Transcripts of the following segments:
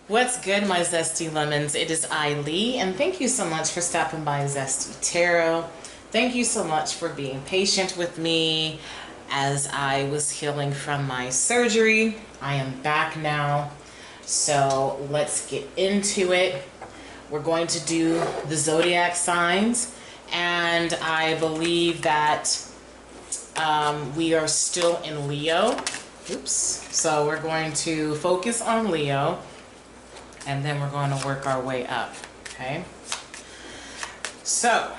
What's good, my zesty lemons? It is Lee, and thank you so much for stopping by Zesty Tarot. Thank you so much for being patient with me as I was healing from my surgery. I am back now, so let's get into it. We're going to do the zodiac signs, and I believe that we are still in Leo. Oops. So we're going to focus on Leo, and then we're going to work our way up, okay? So,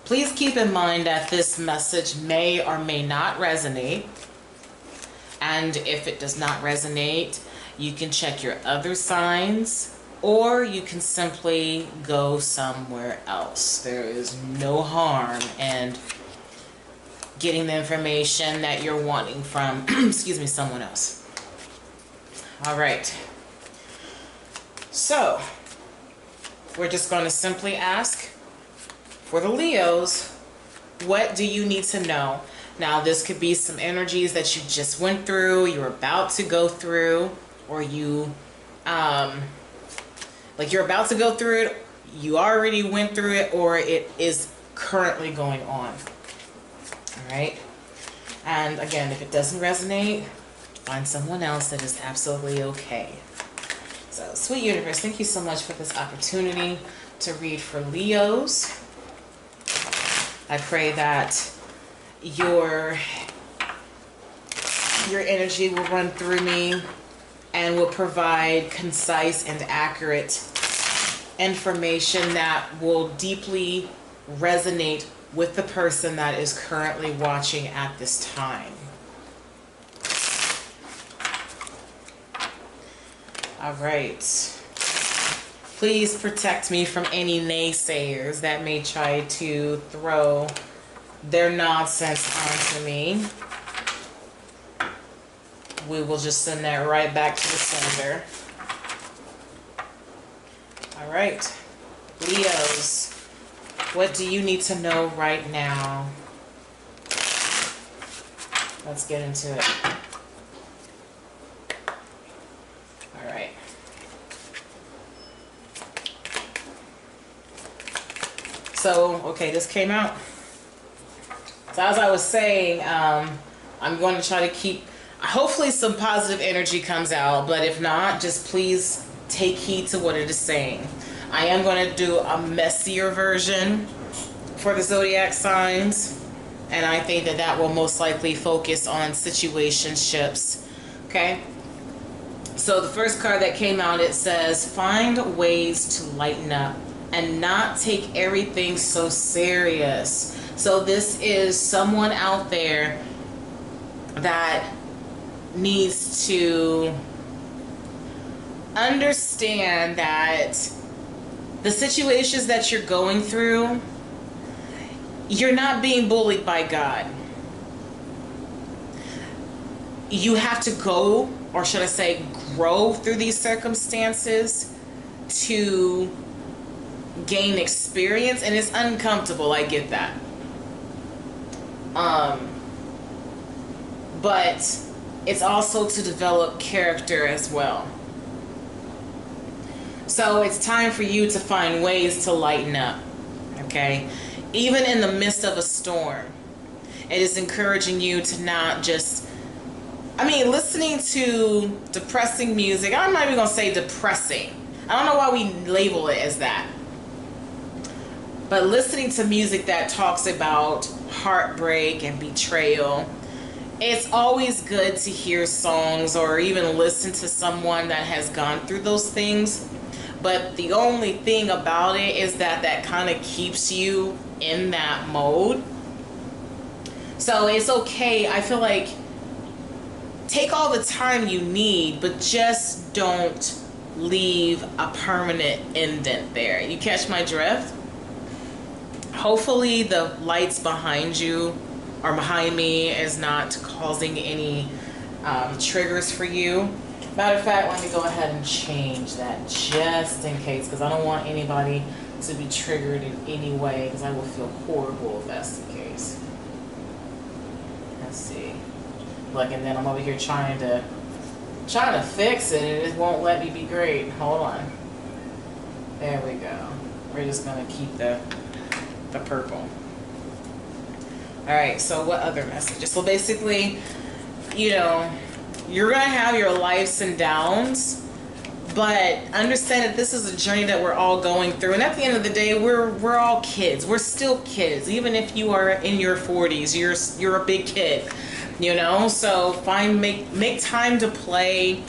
please keep in mind that this message may or may not resonate. And if it does not resonate, you can check your other signs, or you can simply go somewhere else. There is no harm in getting the information that you're wanting from, excuse me, someone else. All right. So, we're just going to simply ask for the Leos, what do you need to know? Now, this could be some energies that you just went through, you're about to go through, or you, like you're about to go through it, you already went through it, or it is currently going on. All right? And again, if it doesn't resonate, find someone else. That is absolutely okay. So, sweet universe, thank you so much for this opportunity to read for Leos. I pray that your energy will run through me and will provide concise and accurate information that will deeply resonate with the person that is currently watching at this time. All right. Please protect me from any naysayers that may try to throw their nonsense onto me. We will just send that right back to the sender. All right. Leos, what do you need to know right now? Let's get into it. All right. So, okay, this came out. So as I was saying, I'm going to try to keep, hopefully some positive energy comes out, but if not, just please take heed to what it is saying. I am going to do a messier version for the zodiac signs, and I think that that will most likely focus on situationships, okay? So the first card that came out, it says, find ways to lighten up and not take everything so serious. So this is someone out there that needs to understand that the situations that you're going through, you're not being bullied by God. You have to go, or should I say grow through these circumstances to gain experience, and it's uncomfortable, I get that. But it's also to develop character as well. So it's time for you to find ways to lighten up, okay? Even in the midst of a storm, it is encouraging you to not just, listening to depressing music. I'm not even going to say depressing. I don't know why we label it as that. But listening to music that talks about heartbreak and betrayal, it's always good to hear songs or even listen to someone that has gone through those things. But the only thing about it is that that kind of keeps you in that mode. So it's okay. I feel like take all the time you need, but just don't leave a permanent indent there. You catch my drift? Hopefully the lights behind you or behind me is not causing any triggers for you. Matter of fact, let me go ahead and change that just in case, because I don't want anybody to be triggered in any way, because I will feel horrible if that's the case. Let's see. Look, and then I'm over here trying to trying to fix it and it won't let me be great. Hold on. There we go. We're just gonna keep the purple. Alright, so what other messages? So basically, you know, you're gonna have your lives and downs, but understand that this is a journey that we're all going through. And at the end of the day, we're all kids. We're still kids. Even if you are in your 40s, you're a big kid. You know, so make time to play.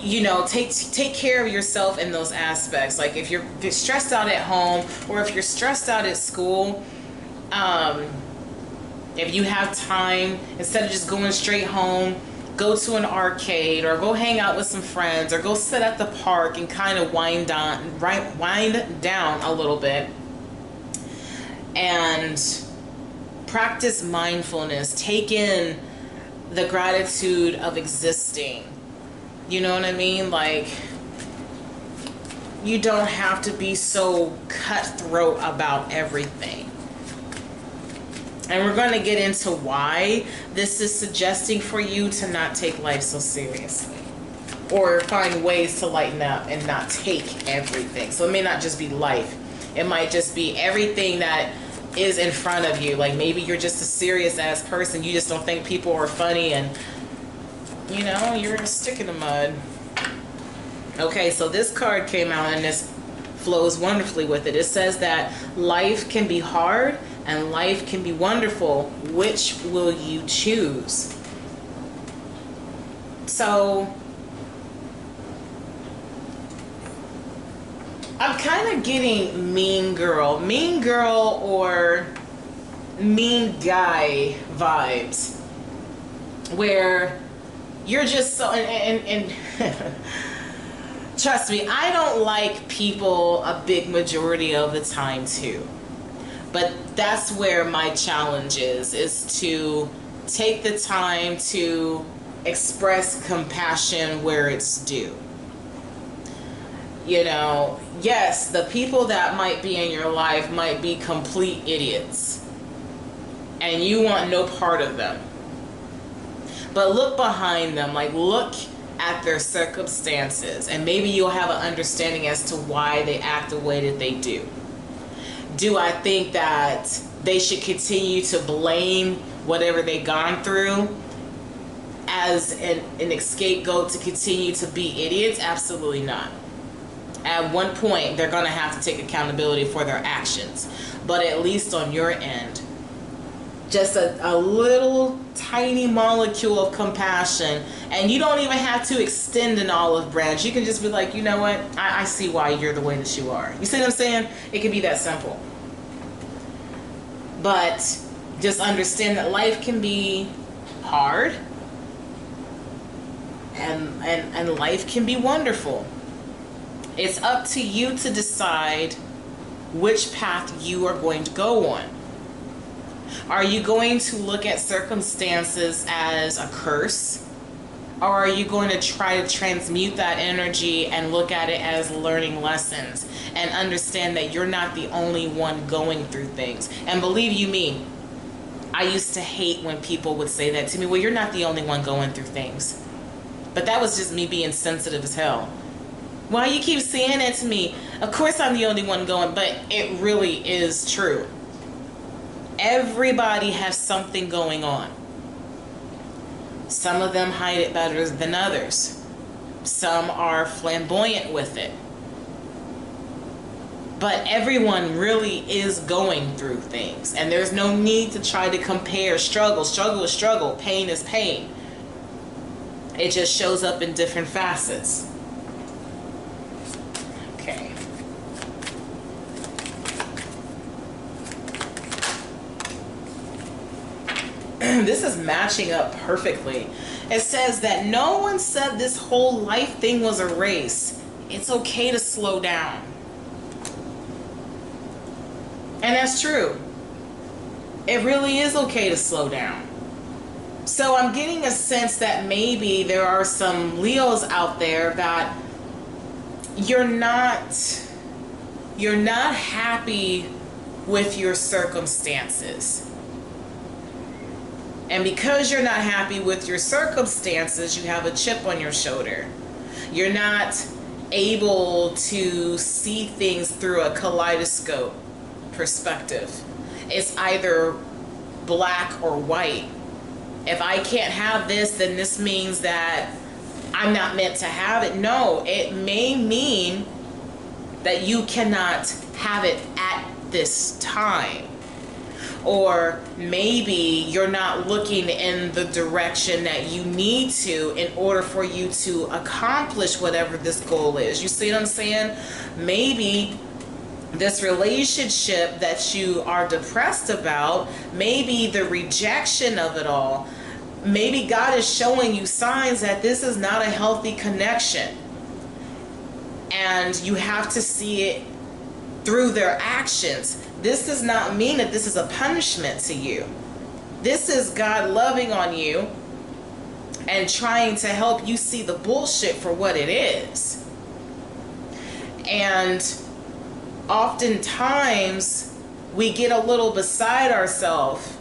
You know, take care of yourself in those aspects. Like if you're stressed out at home, or if you're stressed out at school, if you have time, instead of just going straight home, go to an arcade or go hang out with some friends or go sit at the park and kind of wind down a little bit and practice mindfulness. Take in the gratitude of existing. You know what I mean? Like, you don't have to be so cutthroat about everything. And we're going to get into why this is suggesting for you to not take life so seriously, or find ways to lighten up and not take everything. So it may not just be life. It might just be everything that is in front of you. Like maybe you're just a serious ass person. You just don't think people are funny, and you know, you're a stick in the mud. Okay, so this card came out and this flows wonderfully with it. It says that life can be hard and life can be wonderful. Which will you choose? So I'm kind of getting mean girl or mean guy vibes, where you're just so, and trust me, I don't like people a big majority of the time too. But that's where my challenge is to take the time to express compassion where it's due. You know, yes, the people that might be in your life might be complete idiots, and you want no part of them. But look behind them, like look at their circumstances, and maybe you'll have an understanding as to why they act the way that they do. Do I think that they should continue to blame whatever they've gone through as an scapegoat to continue to be idiots? Absolutely not. At one point, they're going to have to take accountability for their actions. But at least on your end, just a little tiny molecule of compassion, and you don't even have to extend an olive branch. You can just be like, you know what, I see why you're the way that you are. You see what I'm saying? It can be that simple. But just understand that life can be hard, and life can be wonderful. It's up to you to decide which path you are going to go on. Are you going to look at circumstances as a curse? Or are you going to try to transmute that energy and look at it as learning lessons and understand that you're not the only one going through things? And believe you me, I used to hate when people would say that to me. Well, you're not the only one going through things. But that was just me being sensitive as hell. Why you keep saying that to me? Of course I'm the only one going, but it really is true. Everybody has something going on. Some of them hide it better than others. Some are flamboyant with it. But everyone really is going through things. And there's no need to try to compare struggle. Struggle is struggle. Pain is pain. It just shows up in different facets. Okay. This is matching up perfectly. It says that no one said this whole life thing was a race. It's okay to slow down. And that's true. It really is okay to slow down. So I'm getting a sense that maybe there are some Leos out there that you're not happy with your circumstances. And because you're not happy with your circumstances, you have a chip on your shoulder. You're not able to see things through a kaleidoscope perspective. It's either black or white. If I can't have this, then this means that I'm not meant to have it. No, it may mean that you cannot have it at this time. Or maybe you're not looking in the direction that you need to in order for you to accomplish whatever this goal is. You see what I'm saying? Maybe this relationship that you are depressed about, maybe the rejection of it all, maybe God is showing you signs that this is not a healthy connection. And you have to see it through their actions. This does not mean that this is a punishment to you. This is God loving on you and trying to help you see the bullshit for what it is. And oftentimes we get a little beside ourselves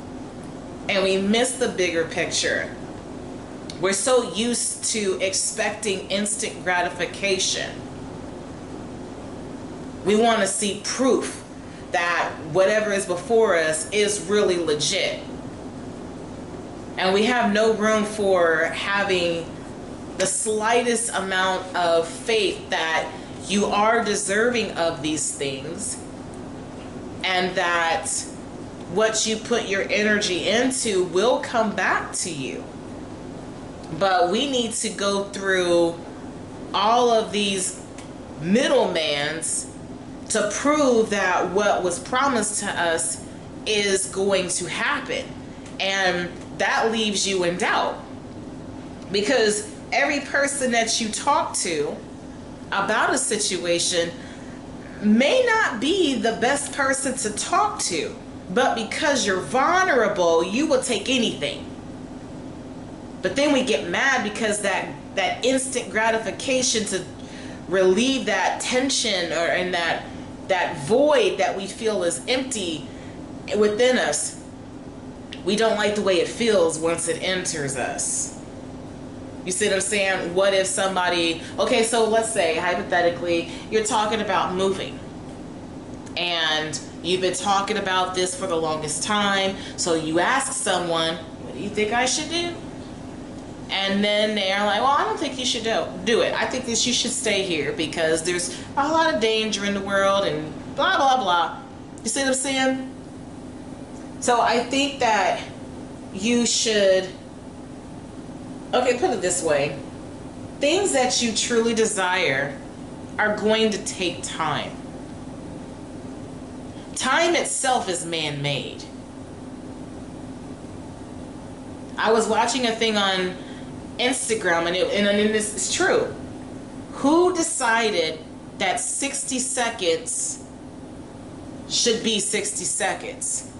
and we miss the bigger picture. We're so used to expecting instant gratification. We want to see proof that whatever is before us is really legit. And we have no room for having the slightest amount of faith that you are deserving of these things and that what you put your energy into will come back to you. But we need to go through all of these middlemans to prove that what was promised to us is going to happen. And that leaves you in doubt. Because every person that you talk to about a situation may not be the best person to talk to. But because you're vulnerable, you will take anything. But then we get mad because that instant gratification to relieve that tension or in that void that we feel is empty within us, we don't like the way it feels once it enters us. You see what I'm saying? What if somebody, okay, so let's say hypothetically you're talking about moving and you've been talking about this for the longest time, so you ask someone, what do you think I should do? And then they're like, well, I don't think you should do it. I think that you should stay here because there's a lot of danger in the world and blah, blah, blah. You see what I'm saying? So I think that you should, okay, put it this way. Things that you truly desire are going to take time. Time itself is man-made. I was watching a thing on Instagram, and this is true. Who decided that 60 seconds should be 60 seconds?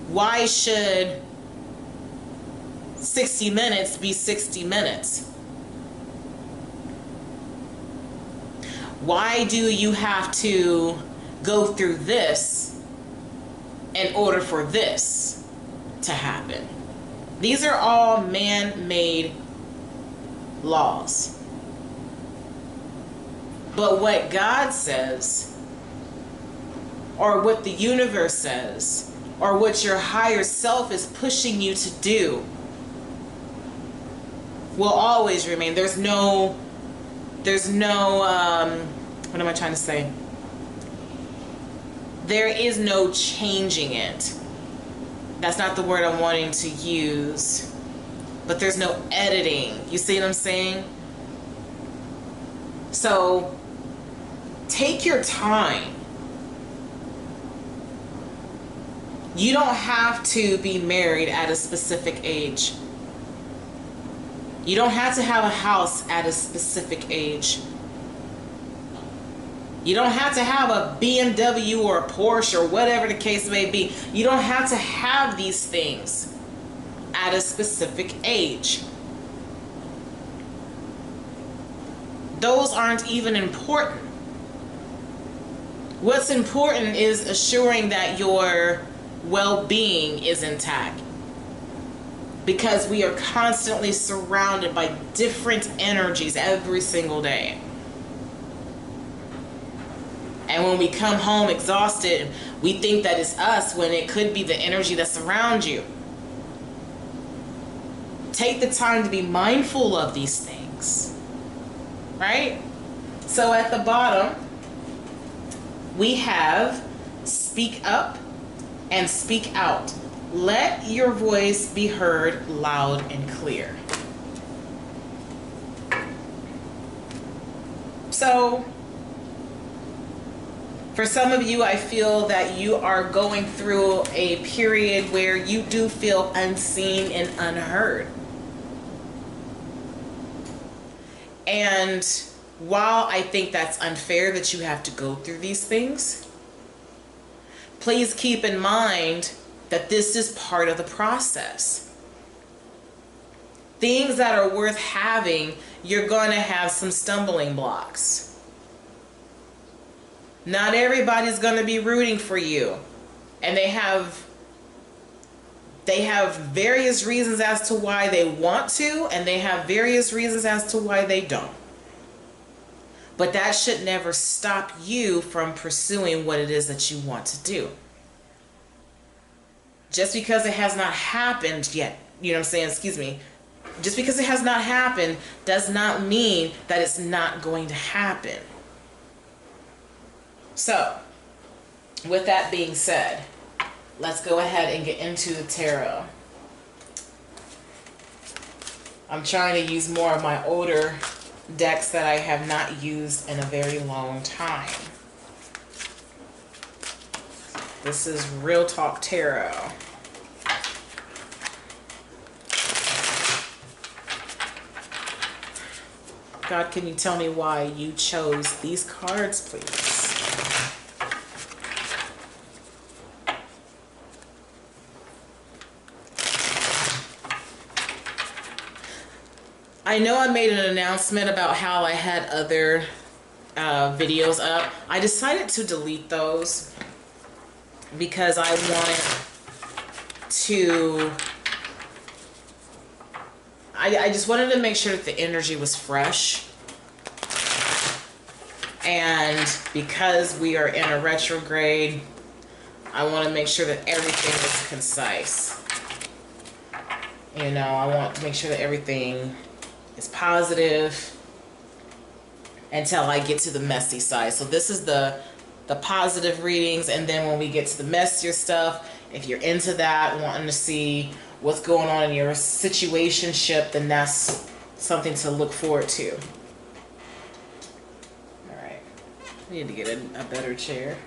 Why should 60 minutes be 60 minutes? Why do you have to go through this in order for this to happen? These are all man-made laws. But what God says, or what the universe says, or what your higher self is pushing you to do, will always remain. There's no, what am I trying to say? There is no changing it. That's not the word I'm wanting to use. But there's no editing. You see what I'm saying? So, take your time. You don't have to be married at a specific age. You don't have to have a house at a specific age. You don't have to have a BMW or a Porsche or whatever the case may be. You don't have to have these things at a specific age. Those aren't even important. What's important is assuring that your well-being is intact, because we are constantly surrounded by different energies every single day. And when we come home exhausted, we think that it's us when it could be the energy that's around you. Take the time to be mindful of these things, right? So at the bottom, we have speak up and speak out. Let your voice be heard loud and clear. So, for some of you, I feel that you are going through a period where you do feel unseen and unheard. And while I think that's unfair that you have to go through these things, please keep in mind that this is part of the process. Things that are worth having, you're going to have some stumbling blocks. Not everybody's going to be rooting for you, and they have various reasons as to why they want to, and they have various reasons as to why they don't. But that should never stop you from pursuing what it is that you want to do. Just because it has not happened yet, you know what I'm saying, excuse me, just because it has not happened does not mean that it's not going to happen. So, with that being said, let's go ahead and get into the tarot. I'm trying to use more of my older decks that I have not used in a very long time. This is Real Talk Tarot. God, can you tell me why you chose these cards, please? I know I made an announcement about how I had other videos up. I decided to delete those because I wanted to... I just wanted to make sure that the energy was fresh. And because we are in a retrograde, I want to make sure that everything is concise. You know, I want to make sure that everything is positive until I get to the messy side. So this is the positive readings, and then when we get to the messier stuff, if you're into that, wanting to see what's going on in your situationship, then that's something to look forward to. Alright, I need to get a better chair.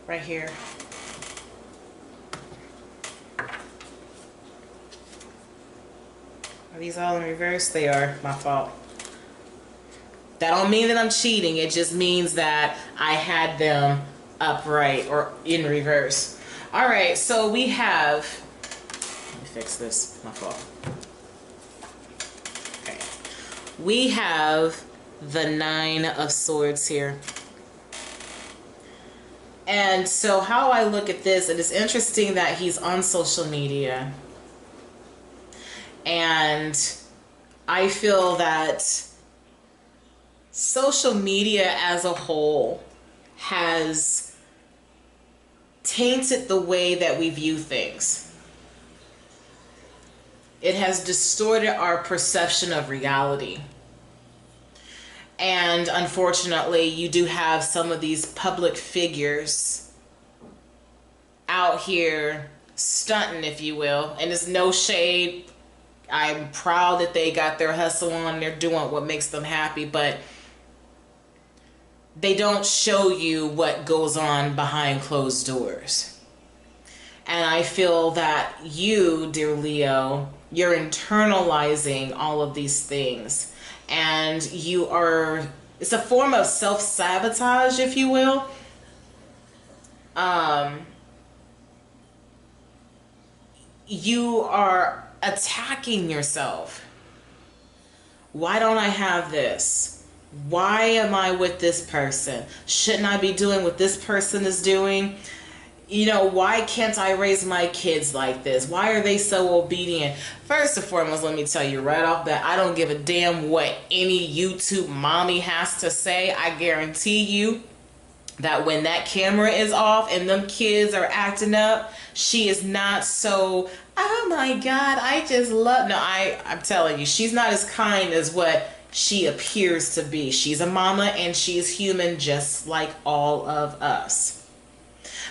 Right here. Are these all in reverse? They are. My fault. That don't mean that I'm cheating. It just means that I had them upright or in reverse. All right, so we have... Let me fix this. My fault. Okay. We have the Nine of Swords here. And so how I look at this, it is interesting that he's on social media. And I feel that social media as a whole has tainted the way that we view things. It has distorted our perception of reality. And unfortunately, you do have some of these public figures out here stunting, if you will. And it's no shade. I'm proud that they got their hustle on. They're doing what makes them happy. But they don't show you what goes on behind closed doors. And I feel that you, dear Leo, you're internalizing all of these things. And you are, it's a form of self-sabotage, if you will. You are attacking yourself. Why don't I have this? Why am I with this person? Shouldn't I be doing what this person is doing? You know, why can't I raise my kids like this? Why are they so obedient? First and foremost, let me tell you right off that I don't give a damn what any YouTube mommy has to say. I guarantee you that when that camera is off and them kids are acting up, she is not so, oh my God, I just love, no, I'm telling you, she's not as kind as what she appears to be. She's a mama and she's human just like all of us.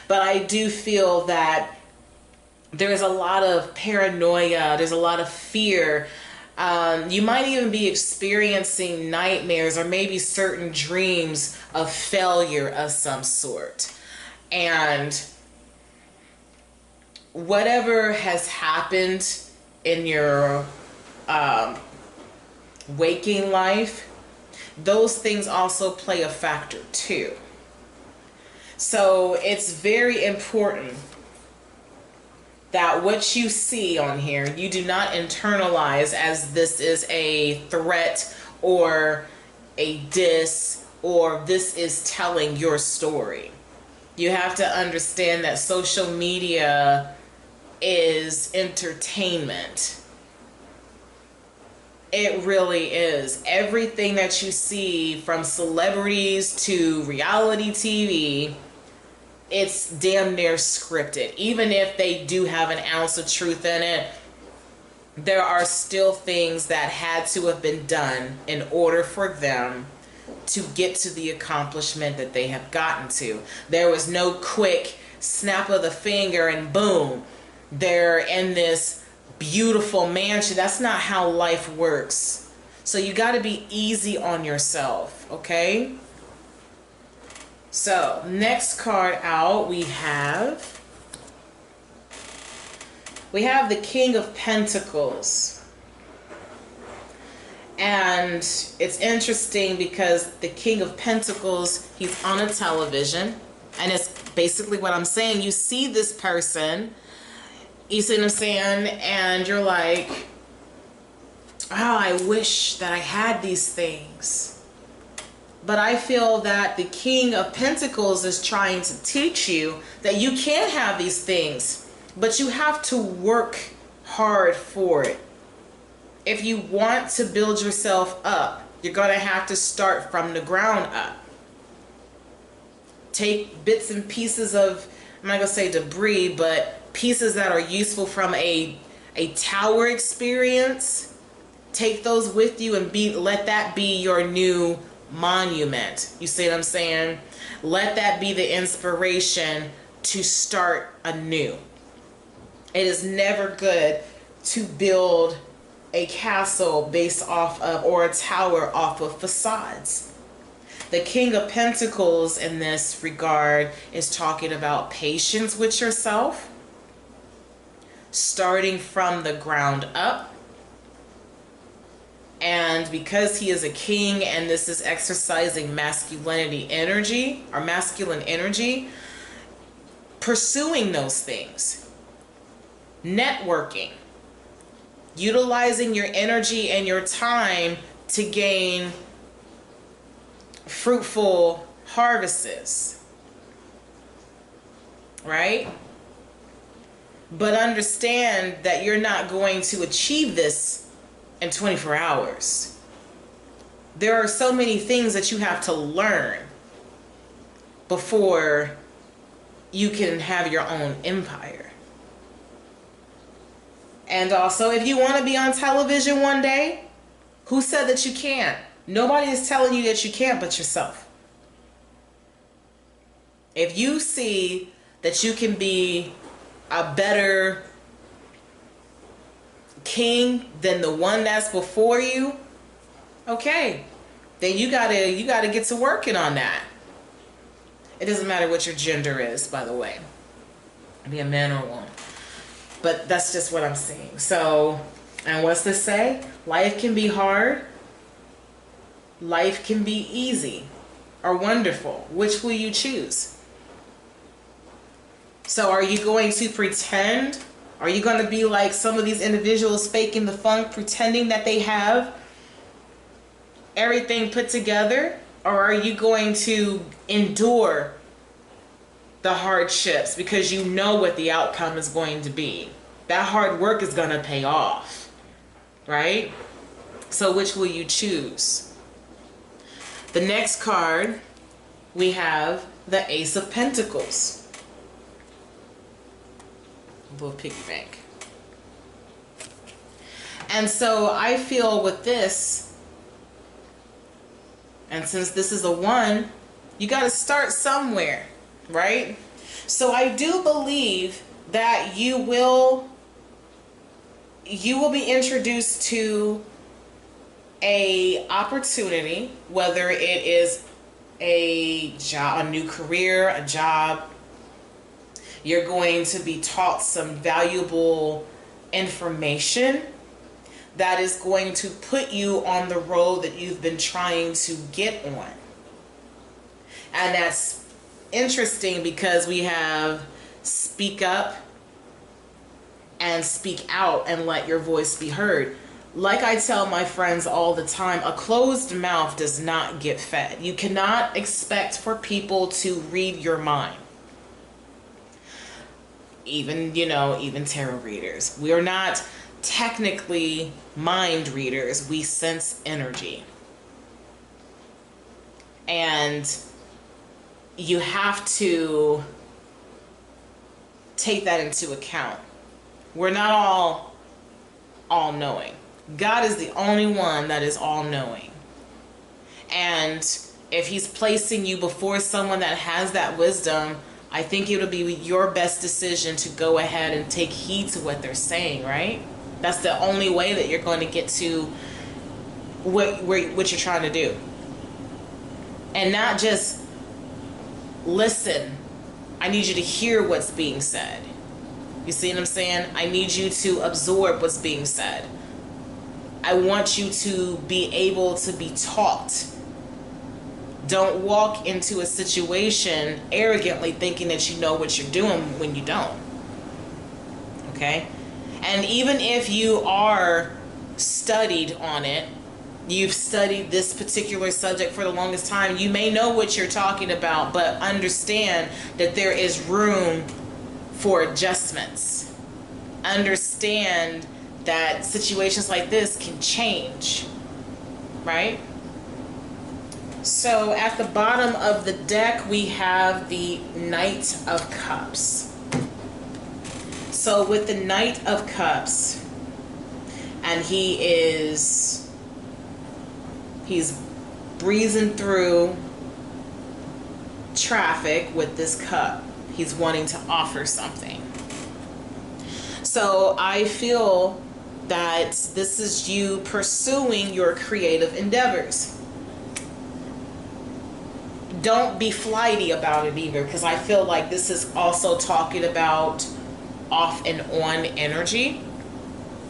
But I do feel that there's a lot of paranoia, there's a lot of fear. You might even be experiencing nightmares or maybe certain dreams of failure of some sort. And whatever has happened in your waking life, those things also play a factor too. So it's very important that what you see on here, you do not internalize as this is a threat or a diss or this is telling your story. You have to understand that social media is entertainment. It really is. Everything that you see, from celebrities to reality TV, it's damn near scripted. Even if they do have an ounce of truth in it, there are still things that had to have been done in order for them to get to the accomplishment that they have gotten to. There was no quick snap of the finger and boom, they're in this beautiful mansion. That's not how life works. So you got to be easy on yourself, okay? So next card out we have the King of Pentacles. And it's interesting because the King of Pentacles, he's on a television, and it's basically what I'm saying. You see this person, you see what I'm saying, and you're like, oh, I wish that I had these things. But I feel that the King of Pentacles is trying to teach you that you can have these things, but you have to work hard for it. If you want to build yourself up, you're going to have to start from the ground up. Take bits and pieces of, I'm not going to say debris, but pieces that are useful from a tower experience. Take those with you and let that be your new monument. You see what I'm saying? Let that be the inspiration to start anew. It is never good to build a castle based off of, or a tower off of facades. The King of Pentacles in this regard is talking about patience with yourself, starting from the ground up. And because he is a king and this is exercising masculinity energy or masculine energy, pursuing those things, networking, utilizing your energy and your time to gain fruitful harvests, right? But understand that you're not going to achieve this in 24 hours. There are so many things that you have to learn before you can have your own empire. And also, if you want to be on television one day, who said that you can't? Nobody is telling you that you can't but yourself. If you see that you can be a better king than the one that's before you, okay, then you gotta get to working on that. It doesn't matter what your gender is, by the way, be a man or a woman, but that's just what I'm seeing. So, and what's this say? Life can be hard, life can be easy or wonderful. Which will you choose? So are you going to pretend? Are you going to be like some of these individuals faking the funk, pretending that they have everything put together, or are you going to endure the hardships because you know what the outcome is going to be? That hard work is going to pay off, right? So which will you choose? The next card, we have the Ace of Pentacles. A little piggy bank. And so I feel with this, and since this is a 1, you got to start somewhere, right? So I do believe that you will be introduced to a opportunity, whether it is a job, a new career, a job. You're going to be taught some valuable information that is going to put you on the road that you've been trying to get on. And that's interesting because we have speak up and speak out and let your voice be heard. Like I tell my friends all the time, a closed mouth does not get fed. You cannot expect for people to read your mind. Even, even tarot readers. We are not technically mind readers. We sense energy. And you have to take that into account. We're not all knowing. God is the only one that is all knowing. And if he's placing you before someone that has that wisdom, I think it'll be your best decision to go ahead and take heed to what they're saying, right? That's the only way that you're going to get to what you're trying to do. And not just listen. I need you to hear what's being said. You see what I'm saying? I need you to absorb what's being said. I want you to be able to be taught. Don't walk into a situation arrogantly thinking that you know what you're doing when you don't. Okay? And even if you are studied on it, you've studied this particular subject for the longest time, you may know what you're talking about, but understand that there is room for adjustments. Understand that situations like this can change, right? So at the bottom of the deck, we have the Knight of Cups. So with the Knight of Cups, and he's breezing through traffic with this cup. He's wanting to offer something. So I feel that this is you pursuing your creative endeavors. Don't be flighty about it either, because I feel like this is also talking about off and on energy.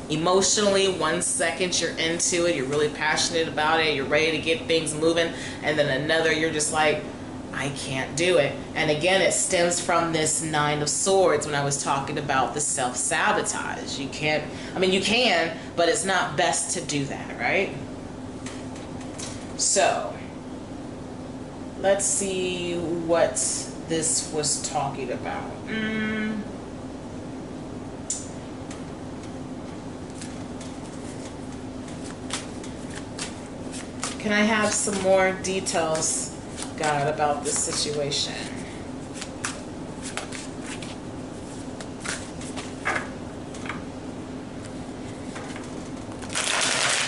Emotionally, 1 second you're into it, you're really passionate about it, you're ready to get things moving, and then another you're just like, I can't do it. And again, it stems from this 9 of Swords when I was talking about the self-sabotage. You can't, you can, but it's not best to do that, right? So, let's see what this was talking about. Can I have some more details, God, about this situation?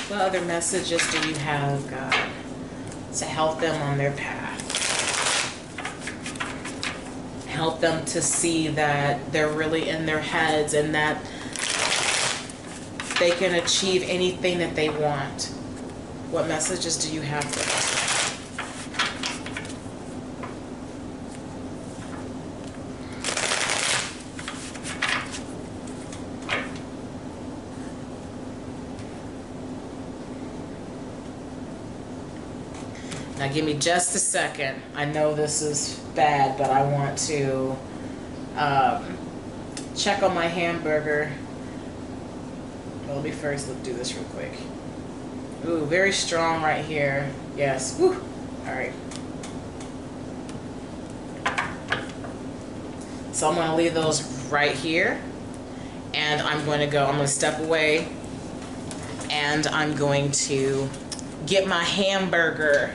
What other messages do you have, God, to help them on their path? Help them to see that they're really in their heads and that they can achieve anything that they want. What messages do you have for us? Now give me just a second. I know this is bad, but I want to check on my hamburger. Well, let me first do this real quick. Ooh, very strong right here. Yes. Woo. All right. So I'm going to leave those right here. And I'm going to step away. And I'm going to get my hamburger.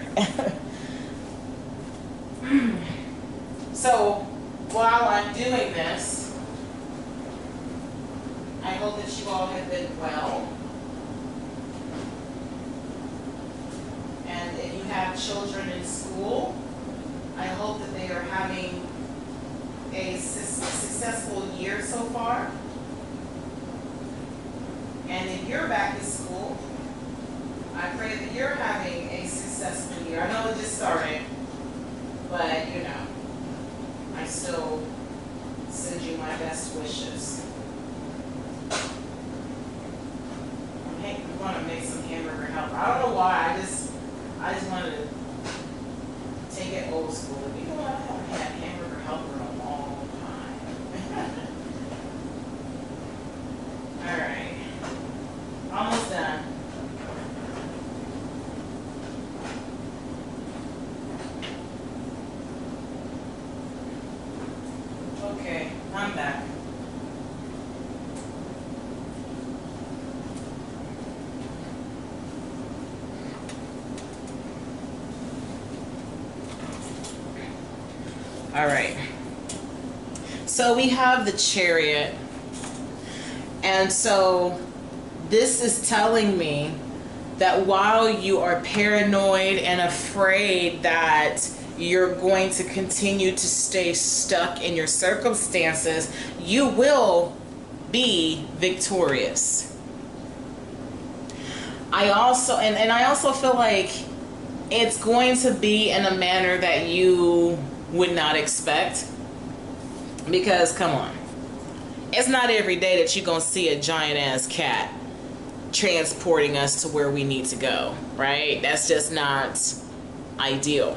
So while I'm doing this, I hope that you all have been well. And if you have children in school, I hope that they are having a successful year so far. And if you're back in school, I pray that you're having a successful year. I know it just started, but you know, I still send you my best wishes. Okay, I'm going to make some hamburger helper. I don't know why, I just wanted to take it old school. You know what, I haven't had hamburger helper in a long time. Alright, almost done. Okay, I'm back. All right. So we have the Chariot. And so this is telling me that while you are paranoid and afraid that you're going to continue to stay stuck in your circumstances, you will be victorious. I also feel like it's going to be in a manner that you would not expect, because come on, it's not every day that you're gonna see a giant ass cat transporting us to where we need to go, right? That's just not ideal.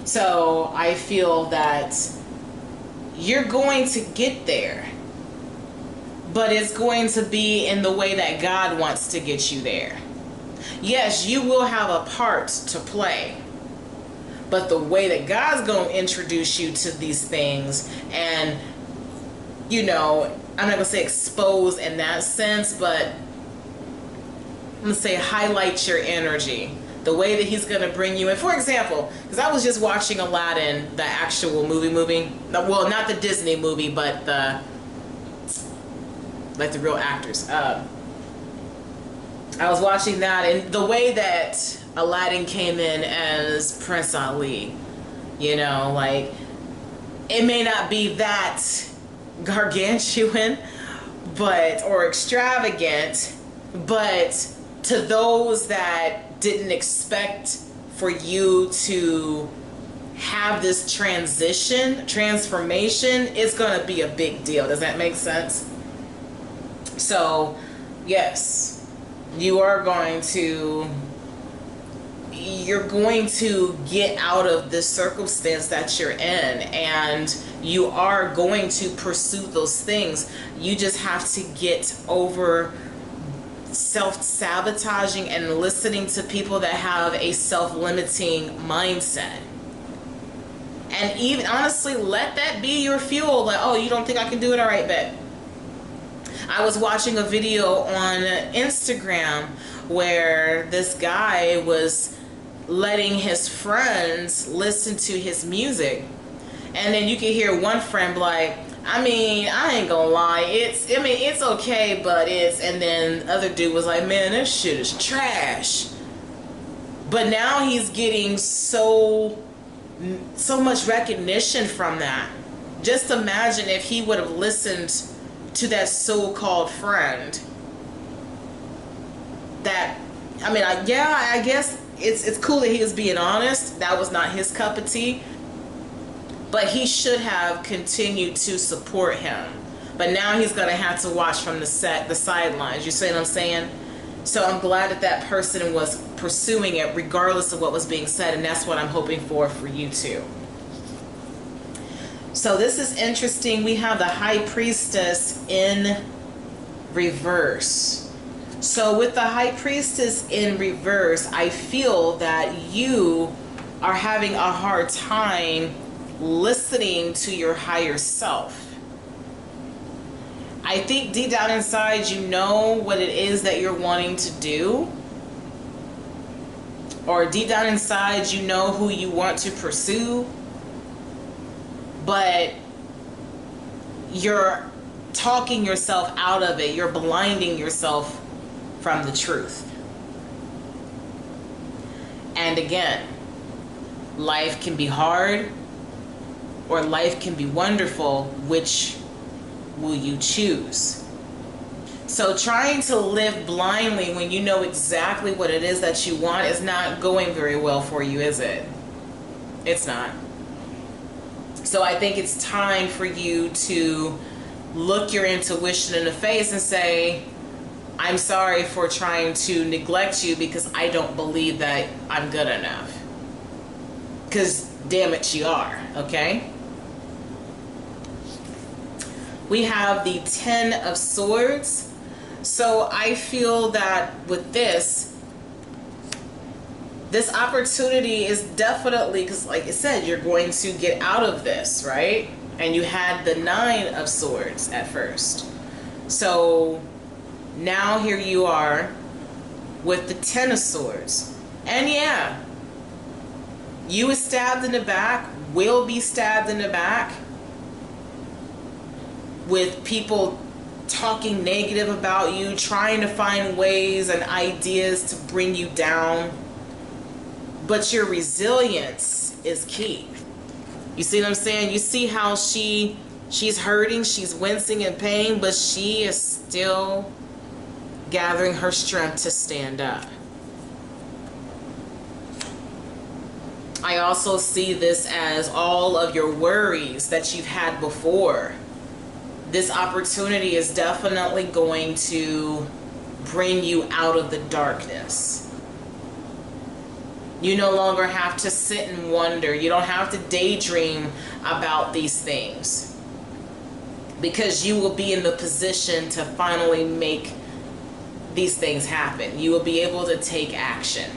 So I feel that you're going to get there, but it's going to be in the way that God wants to get you there. Yes, you will have a part to play, but the way that God's going to introduce you to these things and, you know, I'm not going to say expose in that sense, but I'm going to say highlight your energy. The way that he's going to bring you in. For example, because I was just watching Aladdin, the actual movie. Well, not the Disney movie, but the, like the real actors. I was watching that, and the way that Aladdin came in as Prince Ali, you know, like, it may not be that gargantuan, but, or extravagant, but to those that didn't expect for you to have this transformation, it's going to be a big deal. Does that make sense? So, yes, you're going to get out of this circumstance that you're in, and you are going to pursue those things. You just have to get over self-sabotaging and listening to people that have a self-limiting mindset. And even honestly, let that be your fuel. Like, oh, you don't think I can do it? All right, bet. I was watching a video on Instagram where this guy was letting his friends listen to his music, and then you can hear one friend like, I mean, I ain't gonna lie, it's okay, but it's, and then other dude was like, man, this shit is trash. But now he's getting so much recognition from that. Just imagine if he would have listened to that so-called friend. That, I mean, yeah, I guess it's cool that he was being honest. That was not his cup of tea. But he should have continued to support him. But now he's going to have to watch from the sidelines. You see what I'm saying? So I'm glad that that person was pursuing it regardless of what was being said. And that's what I'm hoping for you too. So this is interesting. We have the High Priestess in reverse. So with the High Priestess in reverse, I feel that you are having a hard time listening to your higher self. I think deep down inside you know what it is that you're wanting to do. Or deep down inside you know who you want to pursue. But you're talking yourself out of it. You're blinding yourself from the truth. And again, life can be hard or life can be wonderful. Which will you choose? So trying to live blindly when you know exactly what it is that you want is not going very well for you, is it? It's not. So I think it's time for you to look your intuition in the face and say, I'm sorry for trying to neglect you because I don't believe that I'm good enough. Because damn it, you are, okay? We have the 10 of Swords. So I feel that with this opportunity is definitely, because like I said, you're going to get out of this, right? And you had the 9 of Swords at first. So now here you are with the 10 of Swords. And yeah, you was stabbed in the back, will be stabbed in the back, with people talking negative about you, trying to find ways and ideas to bring you down. But your resilience is key. You see what I'm saying? You see how she's hurting, she's wincing in pain, but she is still gathering her strength to stand up. I also see this as all of your worries that you've had before. This opportunity is definitely going to bring you out of the darkness. You no longer have to sit and wonder. You don't have to daydream about these things, because you will be in the position to finally make these things happen. You will be able to take action.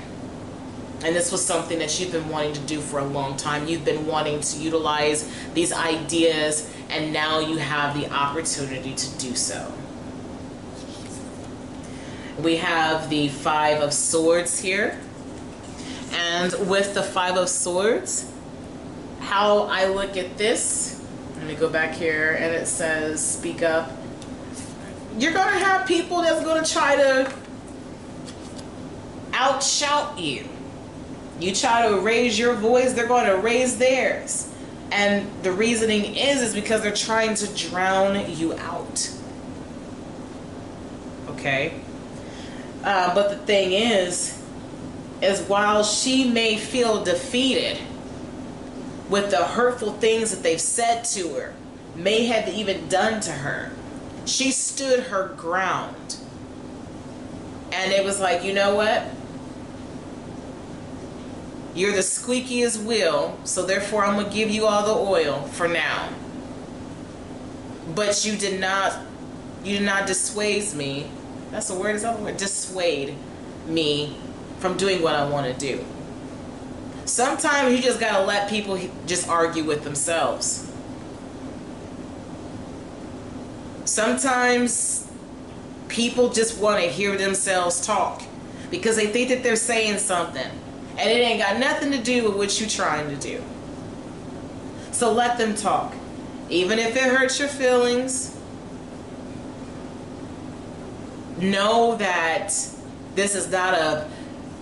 And this was something that you've been wanting to do for a long time. You've been wanting to utilize these ideas, and now you have the opportunity to do so. We have the 5 of Swords here. And with the 5 of Swords, how I look at this, let me go back here, and it says, speak up. You're going to have people that's going to try to outshout you. You try to raise your voice, they're going to raise theirs. And the reasoning is because they're trying to drown you out. Okay? But the thing is while she may feel defeated with the hurtful things that they've said to her, may have even done to her, she stood her ground. And it was like, you know what? You're the squeakiest wheel, so therefore I'm going to give you all the oil for now. But you did not dissuade me. That's the word, is that the word? Dissuade me from doing what I want to do. Sometimes you just got to let people just argue with themselves. Sometimes people just want to hear themselves talk because they think that they're saying something. And it ain't got nothing to do with what you're trying to do. So let them talk. Even if it hurts your feelings, know that this is not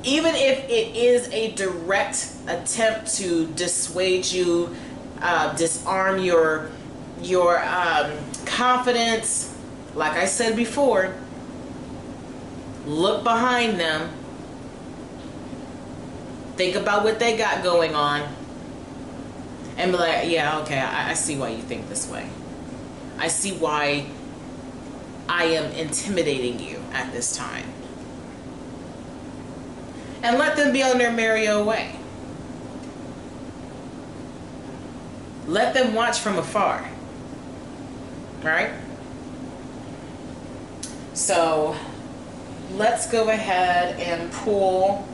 even if it is a direct attempt to dissuade you, disarm your confidence, like I said before, look behind them. Think about what they got going on and be like, yeah, okay, I see why you think this way. I see why I am intimidating you at this time. And let them be on their merry old way. Let them watch from afar. Right? So let's go ahead and pull.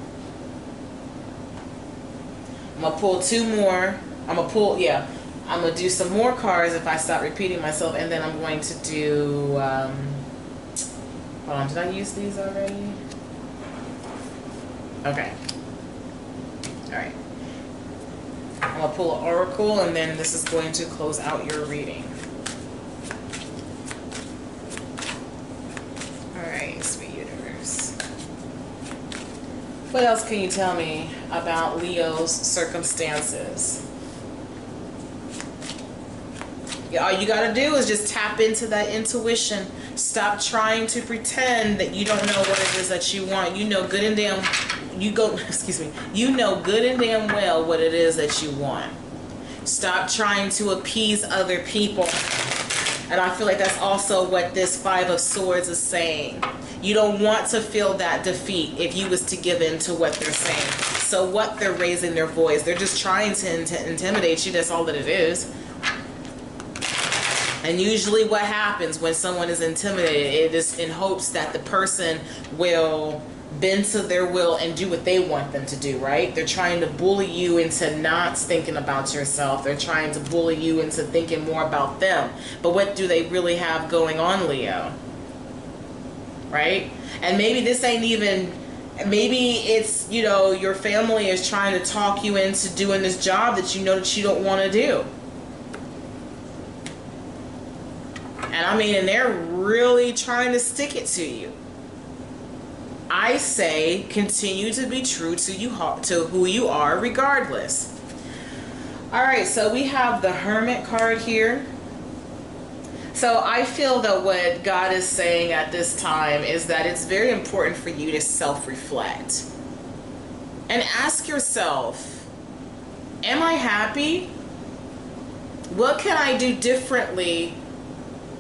I'm going to pull two more. I'm going to pull, yeah. I'm going to do some more cards if I stop repeating myself. And then I'm going to do, hold on, did I use these already? Okay. Alright. I'm going to pull an oracle, and then this is going to close out your reading. Alright, sweet universe. What else can you tell me about Leo's circumstances? Yeah, all you got to do is just tap into that intuition. Stop trying to pretend that you don't know what it is that you want. You know good and damn you know good and damn well what it is that you want. Stop trying to appease other people. And I feel like that's also what this Five of Swords is saying. You don't want to feel that defeat if you was to give in to what they're saying. So what they're raising their voice, they're just trying to intimidate you. That's all that it is. And usually what happens when someone is intimidated, it is in hopes that the person will bend to their will and do what they want them to do, right? They're trying to bully you into not thinking about yourself. They're trying to bully you into thinking more about them. But what do they really have going on, Leo? Right? And maybe this ain't even, maybe it's, you know, your family is trying to talk you into doing this job that you know that you don't want to do. And I mean, and they're really trying to stick it to you. I say continue to be true to who you are regardless. All right, so we have the Hermit card here. So I feel that what God is saying at this time is that it's very important for you to self-reflect and ask yourself, am I happy? What can I do differently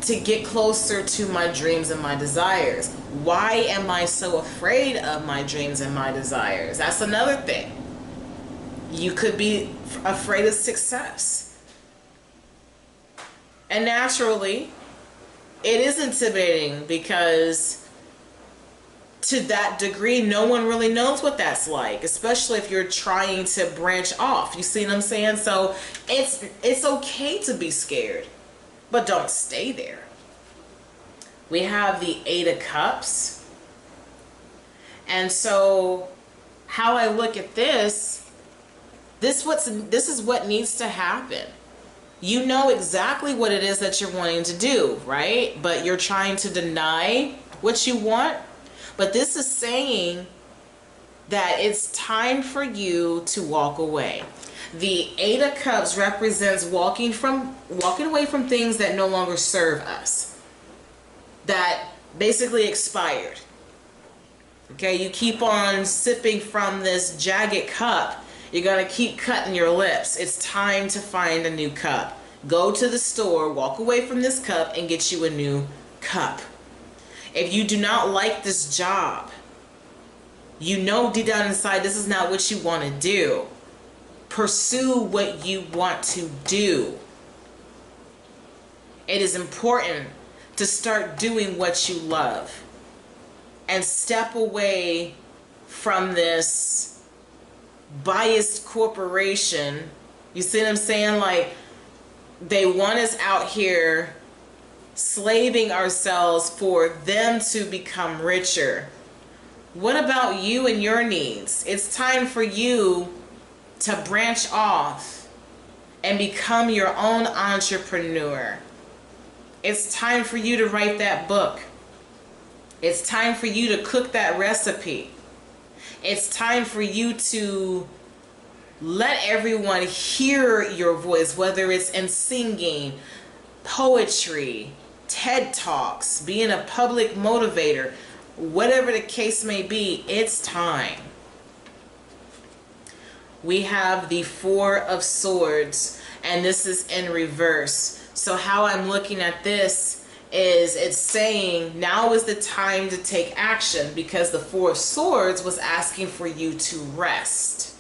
to get closer to my dreams and my desires? Why am I so afraid of my dreams and my desires? That's another thing. You could be afraid of success. And naturally, it is intimidating because to that degree, no one really knows what that's like, especially if you're trying to branch off. You see what I'm saying? So it's okay to be scared, but don't stay there. We have the Eight of Cups. And so how I look at this is what needs to happen. You know exactly what it is that you're wanting to do, right? But you're trying to deny what you want. But this is saying that it's time for you to walk away. The Eight of Cups represents walking away from things that no longer serve us, that basically expired. Okay, you keep on sipping from this jagged cup, you're gonna keep cutting your lips. It's time to find a new cup. Go to the store, walk away from this cup, and get you a new cup. If you do not like this job, you know deep down inside this is not what you want to do. Pursue what you want to do. It is important to start doing what you love and step away from this biased corporation. You see what I'm saying? Like, they want us out here slaving ourselves for them to become richer. What about you and your needs? It's time for you to branch off and become your own entrepreneur. It's time for you to write that book. It's time for you to cook that recipe. It's time for you to let everyone hear your voice, whether it's in singing, poetry, TED Talks, being a public motivator, whatever the case may be. It's time. We have the Four of Swords, and this is in reverse. So how I'm looking at this is it's saying now is the time to take action, because the Four of Swords was asking for you to rest.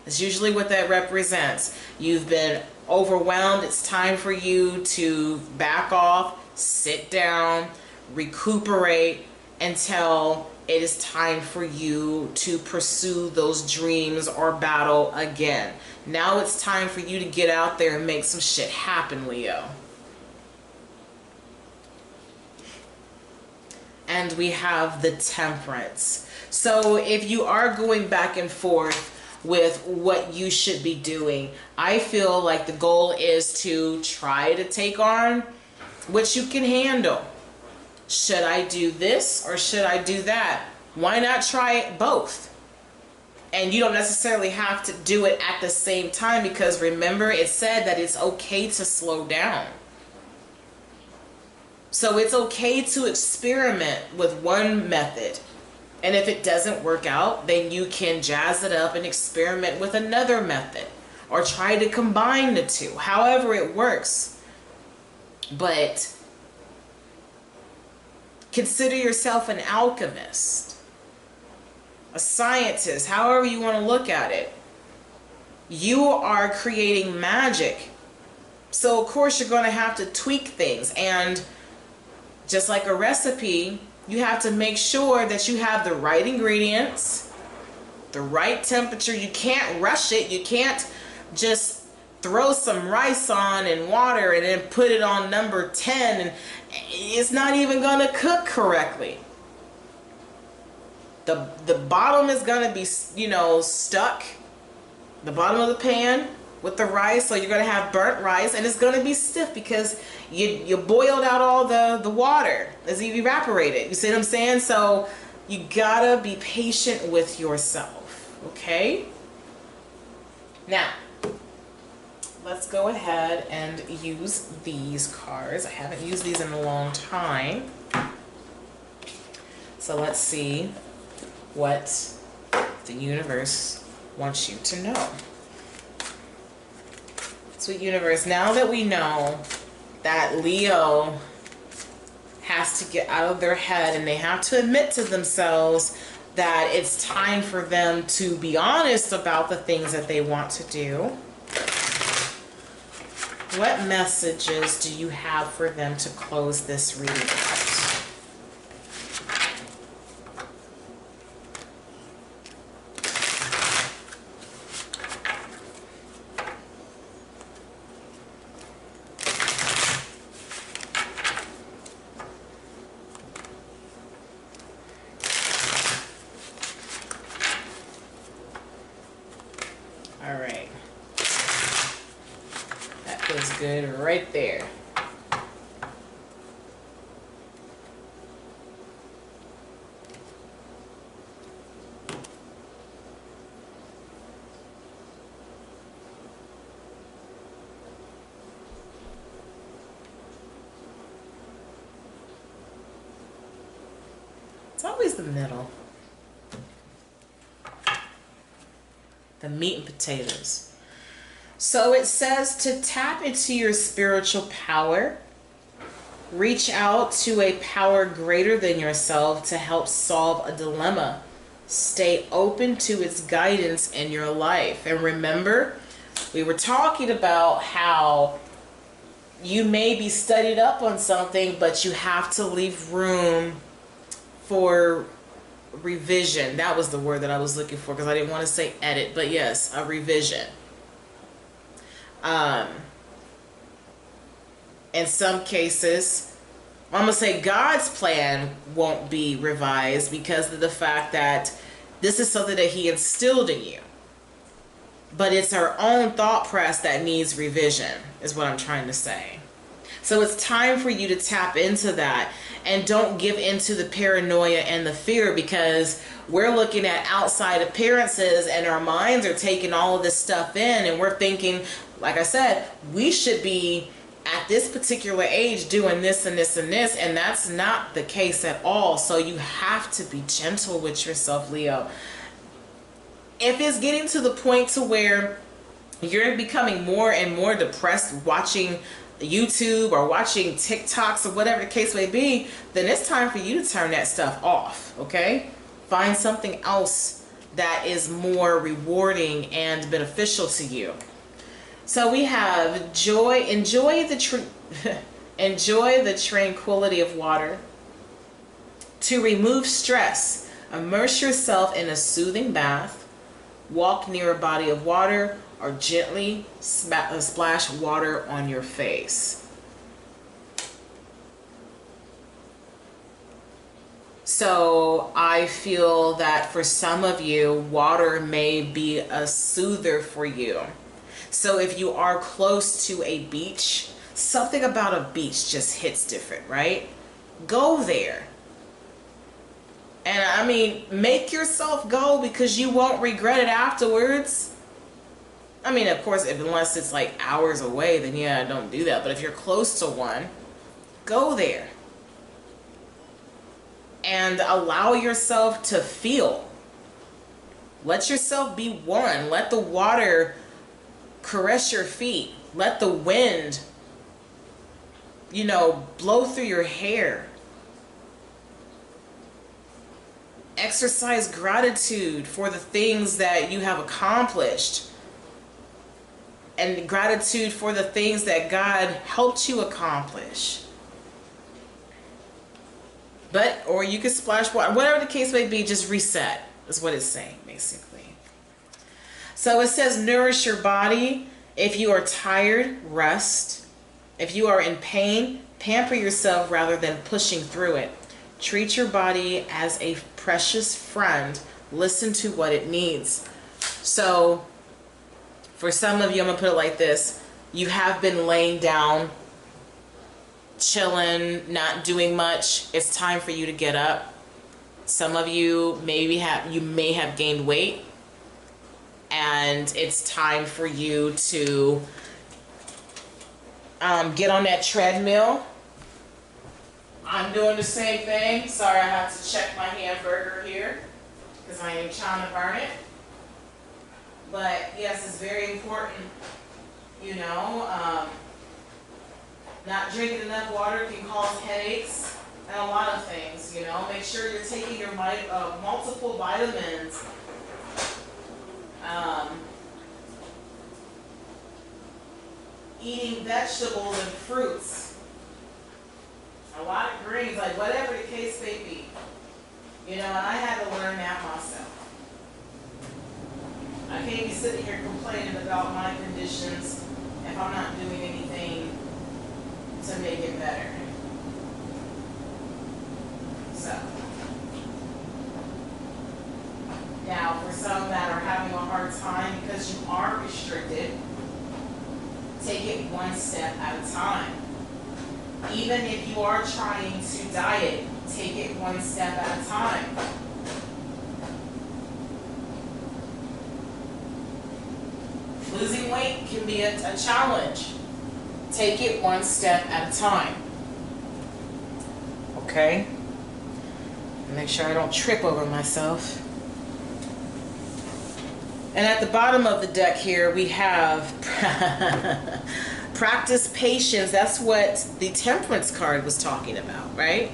That's usually what that represents. You've been overwhelmed. It's time for you to back off, sit down, recuperate until it is time for you to pursue those dreams or battle again. Now it's time for you to get out there and make some shit happen, Leo. And we have the Temperance. So if you are going back and forth with what you should be doing, I feel like the goal is to try to take on what you can handle. Should I do this or should I do that? Why not try both? And you don't necessarily have to do it at the same time, because remember, it said that it's okay to slow down. So it's okay to experiment with one method. And if it doesn't work out, then you can jazz it up and experiment with another method, or try to combine the two, however it works. But consider yourself an alchemist, a scientist, however you want to look at it. You are creating magic. So of course you're going to have to tweak things. And just like a recipe, you have to make sure that you have the right ingredients, the right temperature. You can't rush it. You can't just throw some rice on and water and then put it on number 10 and it's not even going to cook correctly. The bottom is going to be, you know, stuck, the bottom of the pan with the rice, so you're going to have burnt rice, and it's going to be stiff because you boiled out all the water as you evaporated. You see what I'm saying? So you gotta be patient with yourself, okay? Now, let's go ahead and use these cards. I haven't used these in a long time. So let's see what the universe wants you to know. Sweet universe, now that we know that Leo has to get out of their head and they have to admit to themselves that it's time for them to be honest about the things that they want to do, what messages do you have for them to close this reading out? All right, that feels good right there. It's always the middle. The meat and potatoes. So it says to tap into your spiritual power, reach out to a power greater than yourself to help solve a dilemma. Stay open to its guidance in your life. And remember, we were talking about how you may be studied up on something, but you have to leave room for revision. That was the word that I was looking for, because I didn't want to say edit, but yes, a revision. In some cases, I'm going to say God's plan won't be revised because of the fact that this is something that he instilled in you. But it's our own thought process that needs revision, is what I'm trying to say. So it's time for you to tap into that, and don't give into the paranoia and the fear, because we're looking at outside appearances and our minds are taking all of this stuff in, and we're thinking, like I said, we should be at this particular age doing this and this and this, and that's not the case at all. So you have to be gentle with yourself, Leo. If it's getting to the point to where you're becoming more and more depressed watching YouTube or watching TikToks or whatever the case may be, then it's time for you to turn that stuff off, okay? Find something else that is more rewarding and beneficial to you. So we have joy. Enjoy the tranquility of water. To remove stress, Immerse yourself in a soothing bath. Walk near a body of water or gently splash water on your face. So I feel that for some of you, water may be a soother for you. So if you are close to a beach, something about a beach just hits different, right? Go there. And I mean, make yourself go, because you won't regret it afterwards. I mean, of course, unless it's like hours away, then yeah, don't do that. But if you're close to one, go there. And allow yourself to feel. Let yourself be one. Let the water caress your feet. Let the wind, you know, blow through your hair. Exercise gratitude for the things that you have accomplished. And gratitude for the things that God helped you accomplish. But, or you could splash water, whatever the case may be, just reset, is what it's saying, basically. So it says, nourish your body. If you are tired, rest. If you are in pain, pamper yourself rather than pushing through it. Treat your body as a precious friend. Listen to what it needs. So, for some of you, I'm going to put it like this. You have been laying down, chilling, not doing much. It's time for you to get up. Some of you may have gained weight, and it's time for you to get on that treadmill. I'm doing the same thing. Sorry, I have to check my hamburger here because I am trying to burn it. But yes, it's very important, you know. Not drinking enough water can cause headaches and a lot of things, you know. Make sure you're taking your multiple vitamins. Eating vegetables and fruits. A lot of greens, like whatever the case may be. You know, and I had to learn that myself. I can't be sitting here complaining about my conditions if I'm not doing anything to make it better. So, now for some that are having a hard time because you are restricted, take it one step at a time. Even if you are trying to diet, take it one step at a time. Losing weight can be a challenge. Take it one step at a time. Okay? Make sure I don't trip over myself. And at the bottom of the deck here, we have practice patience. That's what the temperance card was talking about, right?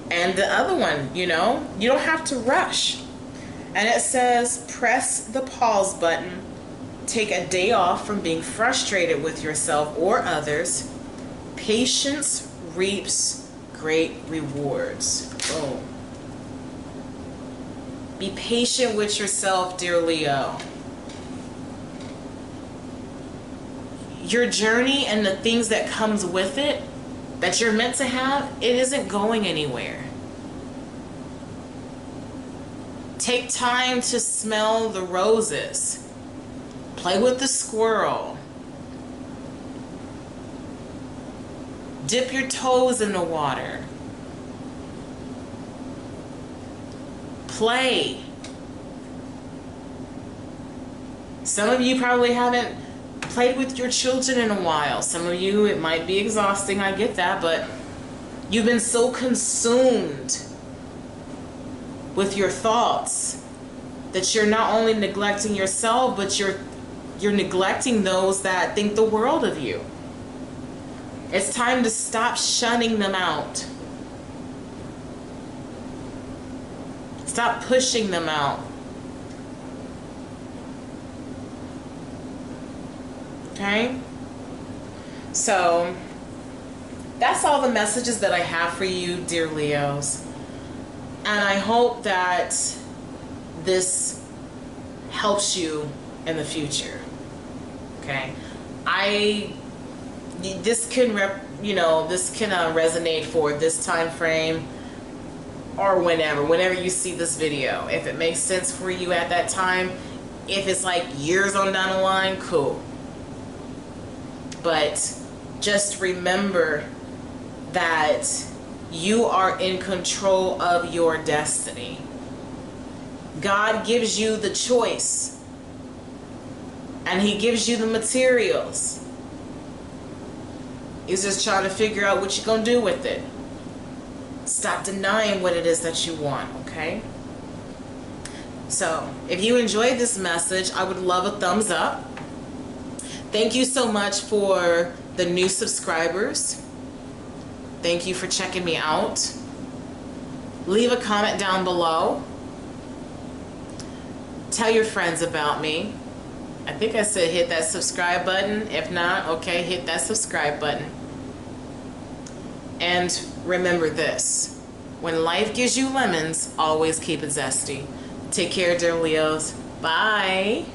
And the other one, you know, you don't have to rush. And it says, press the pause button. Take a day off from being frustrated with yourself or others. Patience reaps great rewards. Boom. Be patient with yourself, dear Leo. Your journey and the things that comes with it, that you're meant to have, it isn't going anywhere. Take time to smell the roses. Play with the squirrel. Dip your toes in the water. Play. Some of you probably haven't played with your children in a while. Some of you, it might be exhausting, I get that, but you've been so consumed with your thoughts that you're not only neglecting yourself, but you're neglecting those that think the world of you. It's time to stop shunning them out. Stop pushing them out. Okay? So, that's all the messages that I have for you, dear Leos. And I hope that this helps you in the future. Okay, this can resonate for this time frame, or whenever you see this video. If it makes sense for you at that time, if it's like years on down the line, cool. But just remember that you are in control of your destiny. God gives you the choice, and He gives you the materials. He's just trying to figure out what you're going to do with it. Stop denying what it is that you want, okay? So, if you enjoyed this message, I would love a thumbs up. Thank you so much for the new subscribers. Thank you for checking me out. Leave a comment down below. Tell your friends about me. I think I said hit that subscribe button. If not, okay, hit that subscribe button. And remember this: when life gives you lemons, always keep it zesty. Take care, dear Leos. Bye.